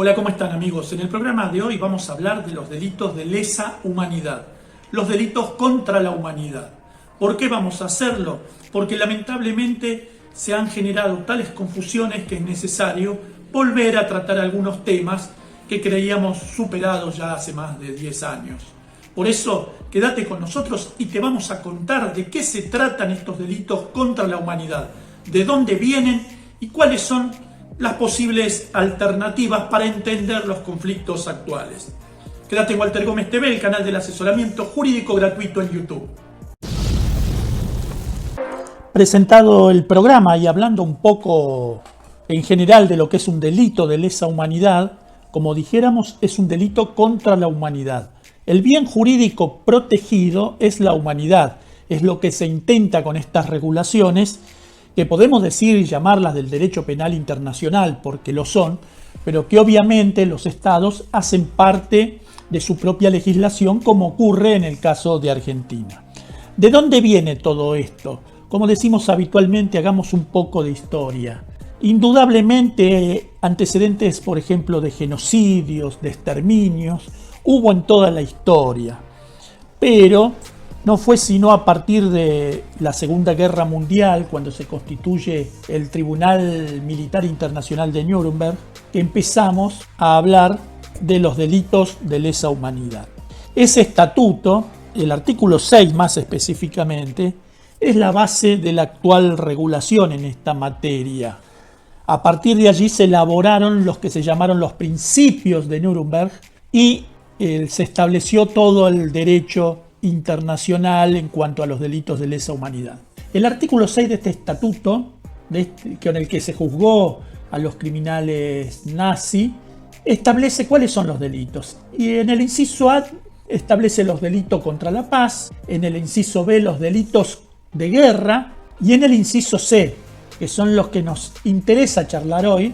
Hola, ¿cómo están amigos? En el programa de hoy vamos a hablar de los delitos de lesa humanidad, los delitos contra la humanidad. ¿Por qué vamos a hacerlo? Porque lamentablemente se han generado tales confusiones que es necesario volver a tratar algunos temas que creíamos superados ya hace más de 10 años. Por eso, quédate con nosotros y te vamos a contar de qué se tratan estos delitos contra la humanidad, de dónde vienen y cuáles son las posibles alternativas para entender los conflictos actuales. Quédate en Walter Gómez TV, el canal del asesoramiento jurídico gratuito en YouTube. Presentado el programa y hablando un poco en general de lo que es un delito de lesa humanidad, como dijéramos, es un delito contra la humanidad. El bien jurídico protegido es la humanidad, es lo que se intenta con estas regulaciones, que podemos decir y llamarlas del derecho penal internacional, porque lo son, pero que obviamente los estados hacen parte de su propia legislación, como ocurre en el caso de Argentina. ¿De dónde viene todo esto? Como decimos habitualmente, hagamos un poco de historia. Indudablemente, antecedentes, por ejemplo, de genocidios, de exterminios, hubo en toda la historia, pero no fue sino a partir de la Segunda Guerra Mundial, cuando se constituye el Tribunal Militar Internacional de Nuremberg, que empezamos a hablar de los delitos de lesa humanidad. Ese estatuto, el artículo 6 más específicamente, es la base de la actual regulación en esta materia. A partir de allí se elaboraron los que se llamaron los principios de Nuremberg y se estableció todo el derecho internacional en cuanto a los delitos de lesa humanidad. El artículo 6 de este estatuto, con el que se juzgó a los criminales nazis, establece cuáles son los delitos. Y en el inciso A establece los delitos contra la paz, en el inciso B los delitos de guerra y en el inciso C, que son los que nos interesa charlar hoy,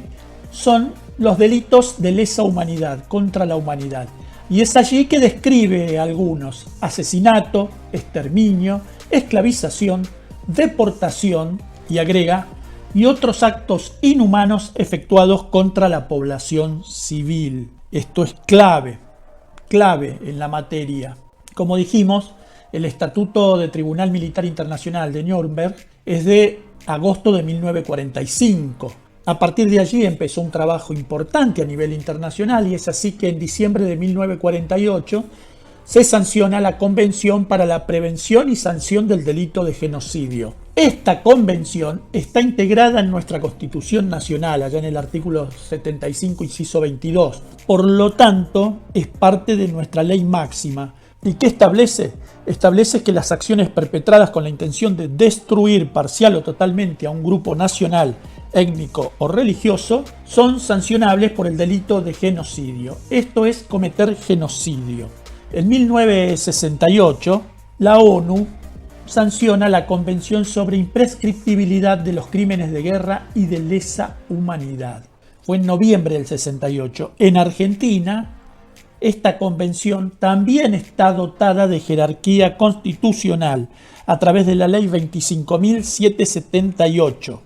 son los delitos de lesa humanidad, contra la humanidad. Y es allí que describe algunos: asesinato, exterminio, esclavización, deportación, y agrega, y otros actos inhumanos efectuados contra la población civil. Esto es clave en la materia. Como dijimos, el Estatuto de Tribunal Militar Internacional de Nuremberg es de agosto de 1945. A partir de allí empezó un trabajo importante a nivel internacional y es así que en diciembre de 1948 se sanciona la Convención para la Prevención y Sanción del Delito de Genocidio. Esta convención está integrada en nuestra Constitución Nacional, allá en el artículo 75, inciso 22. Por lo tanto, es parte de nuestra ley máxima. ¿Y qué establece? Establece que las acciones perpetradas con la intención de destruir parcial o totalmente a un grupo nacional, étnico o religioso son sancionables por el delito de genocidio. Esto es cometer genocidio. En 1968, la ONU sanciona la Convención sobre Imprescriptibilidad de los Crímenes de Guerra y de Lesa Humanidad. Fue en noviembre del 68. En Argentina, esta convención también está dotada de jerarquía constitucional a través de la Ley 25.778.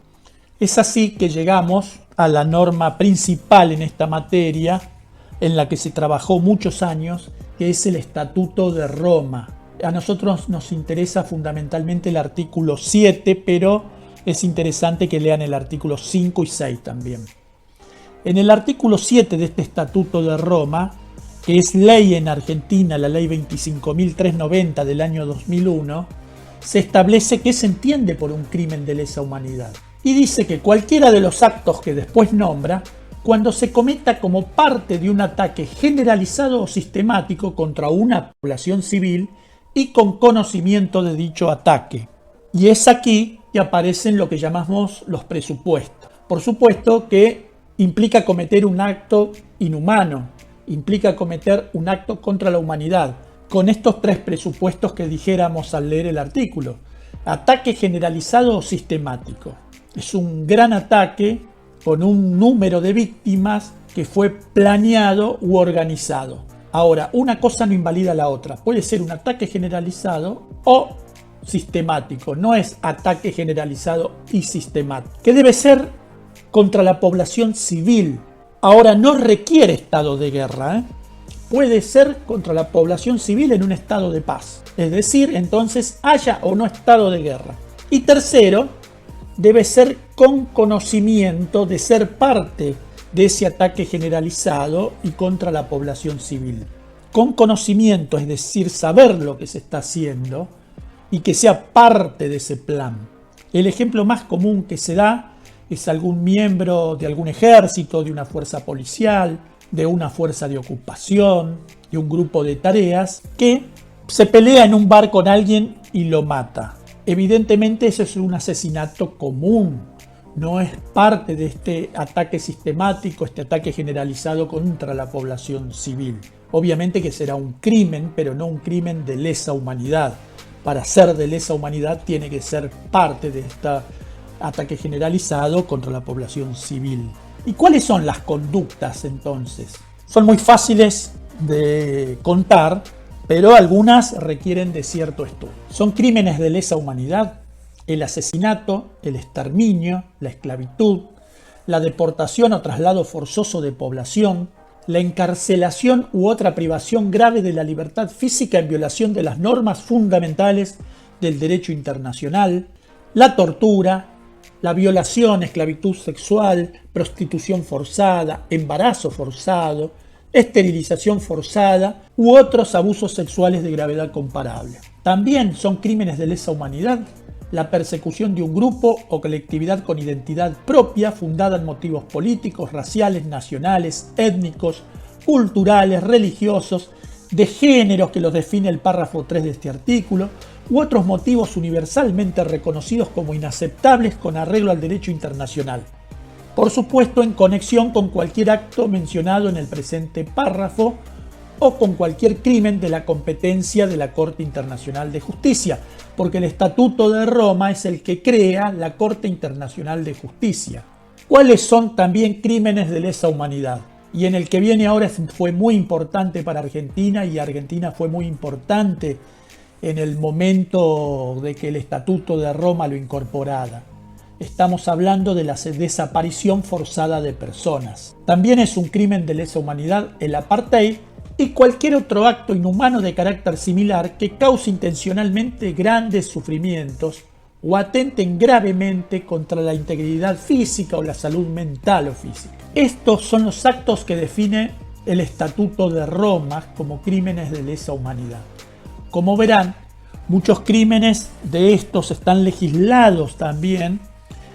Es así que llegamos a la norma principal en esta materia, en la que se trabajó muchos años, que es el Estatuto de Roma. A nosotros nos interesa fundamentalmente el artículo 7, pero es interesante que lean el artículo 5 y 6 también. En el artículo 7 de este Estatuto de Roma, que es ley en Argentina, la ley 25.390 del año 2001, se establece qué se entiende por un crimen de lesa humanidad. Y dice que cualquiera de los actos que después nombra, cuando se cometa como parte de un ataque generalizado o sistemático contra una población civil y con conocimiento de dicho ataque. Y es aquí que aparecen lo que llamamos los presupuestos. Por supuesto que implica cometer un acto inhumano, implica cometer un acto contra la humanidad, con estos tres presupuestos que dijéramos al leer el artículo. Ataque generalizado o sistemático. Es un gran ataque con un número de víctimas que fue planeado u organizado. Ahora, una cosa no invalida la otra. Puede ser un ataque generalizado o sistemático. No es ataque generalizado y sistemático. Que debe ser contra la población civil, Ahora, no requiere estado de guerra, puede ser contra la población civil en un estado de paz. Es decir, entonces haya o no estado de guerra. Y tercero, debe ser con conocimiento de ser parte de ese ataque generalizado y contra la población civil. Con conocimiento, es decir, saber lo que se está haciendo y que sea parte de ese plan. El ejemplo más común que se da es algún miembro de algún ejército, de una fuerza policial, de una fuerza de ocupación, de un grupo de tareas, que se pelea en un bar con alguien y lo mata. Evidentemente eso es un asesinato común, no es parte de este ataque sistemático, este ataque generalizado contra la población civil. Obviamente que será un crimen, pero no un crimen de lesa humanidad. Para ser de lesa humanidad tiene que ser parte de este ataque generalizado contra la población civil. ¿Y cuáles son las conductas entonces? Son muy fáciles de contar, pero algunas requieren de cierto estudio. Son crímenes de lesa humanidad: el asesinato, el exterminio, la esclavitud, la deportación o traslado forzoso de población, la encarcelación u otra privación grave de la libertad física en violación de las normas fundamentales del derecho internacional, la tortura, la violación, esclavitud sexual, prostitución forzada, embarazo forzado, esterilización forzada u otros abusos sexuales de gravedad comparable. También son crímenes de lesa humanidad la persecución de un grupo o colectividad con identidad propia fundada en motivos políticos, raciales, nacionales, étnicos, culturales, religiosos, de géneros que los define el párrafo 3 de este artículo, u otros motivos universalmente reconocidos como inaceptables con arreglo al derecho internacional. Por supuesto, en conexión con cualquier acto mencionado en el presente párrafo o con cualquier crimen de la competencia de la Corte Internacional de Justicia, porque el Estatuto de Roma es el que crea la Corte Internacional de Justicia. ¿Cuáles son también crímenes de lesa humanidad? Y en el que viene ahora fue muy importante para Argentina, y Argentina fue muy importante en el momento de que el Estatuto de Roma lo incorporara. Estamos hablando de la desaparición forzada de personas. También es un crimen de lesa humanidad el apartheid y cualquier otro acto inhumano de carácter similar que cause intencionalmente grandes sufrimientos o atenten gravemente contra la integridad física o la salud mental o física. Estos son los actos que define el Estatuto de Roma como crímenes de lesa humanidad. Como verán, muchos crímenes de estos están legislados también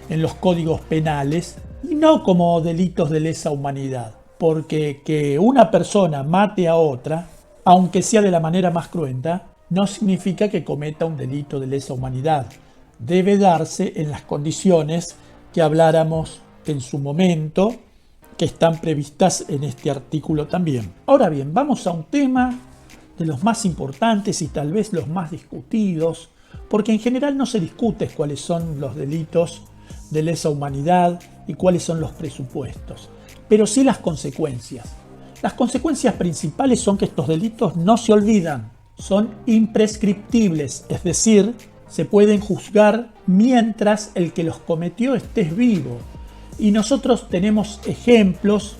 en los códigos penales y no como delitos de lesa humanidad, porque que una persona mate a otra, aunque sea de la manera más cruenta, no significa que cometa un delito de lesa humanidad. Debe darse en las condiciones que habláramos en su momento, que están previstas en este artículo también. Ahora bien, vamos a un tema de los más importantes y tal vez los más discutidos, porque en general no se discute cuáles son los delitos de lesa humanidad y cuáles son los presupuestos, pero sí las consecuencias. Las consecuencias principales son que estos delitos no se olvidan, son imprescriptibles, es decir, se pueden juzgar mientras el que los cometió esté vivo. Y nosotros tenemos ejemplos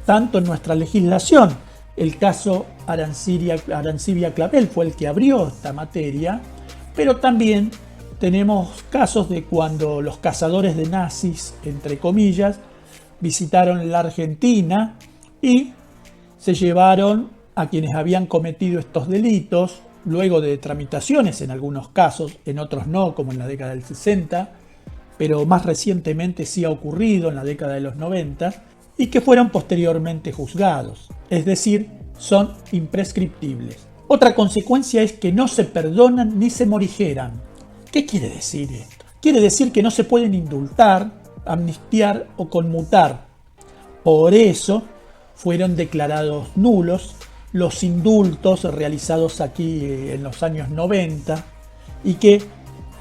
tanto en nuestra legislación. El caso Arancibia Clavel fue el que abrió esta materia, pero también tenemos casos de cuando los cazadores de nazis, entre comillas, visitaron la Argentina y se llevaron a quienes habían cometido estos delitos, luego de tramitaciones en algunos casos, en otros no, como en la década del 60, pero más recientemente sí ha ocurrido en la década de los 90, y que fueron posteriormente juzgados, es decir, son imprescriptibles. Otra consecuencia es que no se perdonan ni se morigeran. ¿Qué quiere decir esto? Quiere decir que no se pueden indultar, amnistiar o conmutar. Por eso fueron declarados nulos los indultos realizados aquí en los años 90 y que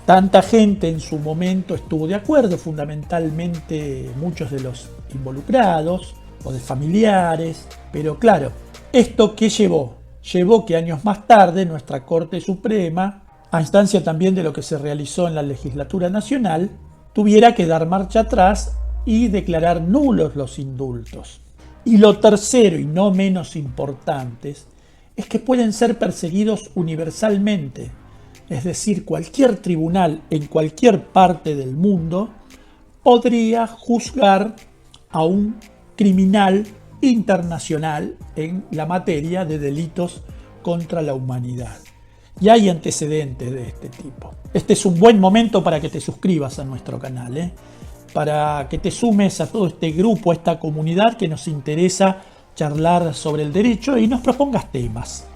tanta gente en su momento estuvo de acuerdo, fundamentalmente muchos de los involucrados o de familiares, pero claro, ¿esto qué llevó? Llevó que años más tarde nuestra Corte Suprema, a instancia también de lo que se realizó en la legislatura nacional, tuviera que dar marcha atrás y declarar nulos los indultos. Y lo tercero, y no menos importante, es que pueden ser perseguidos universalmente. Es decir, cualquier tribunal en cualquier parte del mundo podría juzgar a un criminal internacional en la materia de delitos contra la humanidad. Y hay antecedentes de este tipo. Este es un buen momento para que te suscribas a nuestro canal, para que te sumes a todo este grupo, a esta comunidad que nos interesa charlar sobre el derecho y nos propongas temas.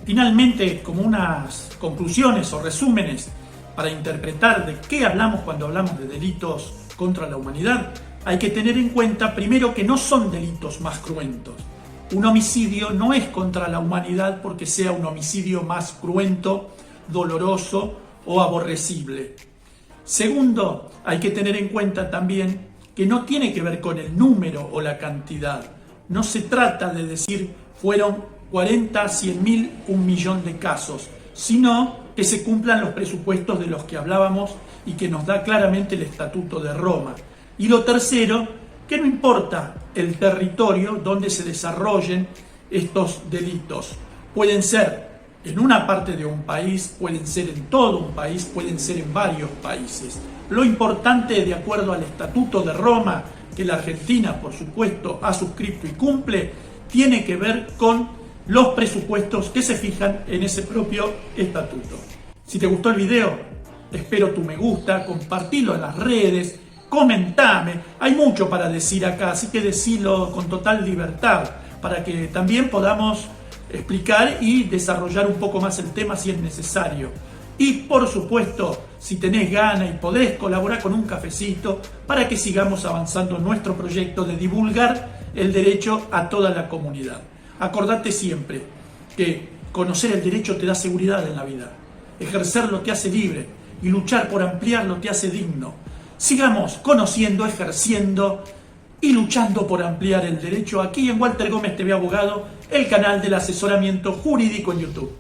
Finalmente, como unas conclusiones o resúmenes para interpretar de qué hablamos cuando hablamos de delitos contra la humanidad, hay que tener en cuenta primero que no son delitos más cruentos. Un homicidio no es contra la humanidad porque sea un homicidio más cruento, doloroso o aborrecible. Segundo, hay que tener en cuenta también que no tiene que ver con el número o la cantidad. No se trata de decir fueron 40, 100.000, 1.000.000 de casos, sino que se cumplan los presupuestos de los que hablábamos y que nos da claramente el Estatuto de Roma. Y lo tercero, que no importa el territorio donde se desarrollen estos delitos. Pueden ser en una parte de un país, pueden ser en todo un país, pueden ser en varios países. Lo importante, de acuerdo al Estatuto de Roma, que la Argentina, por supuesto, ha suscrito y cumple, tiene que ver con los presupuestos que se fijan en ese propio estatuto. Si te gustó el video, espero tu me gusta, compartilo en las redes, comentame. Hay mucho para decir acá, así que decilo con total libertad, para que también podamos explicar y desarrollar un poco más el tema si es necesario. Y por supuesto, si tenés ganas y podés colaborar con un cafecito para que sigamos avanzando en nuestro proyecto de divulgar el derecho a toda la comunidad. Acordate siempre que conocer el derecho te da seguridad en la vida, ejercerlo te hace libre y luchar por ampliarlo te hace digno. Sigamos conociendo, ejerciendo y luchando por ampliar el derecho aquí en Walter Gómez TV Abogado, el canal del asesoramiento jurídico en YouTube.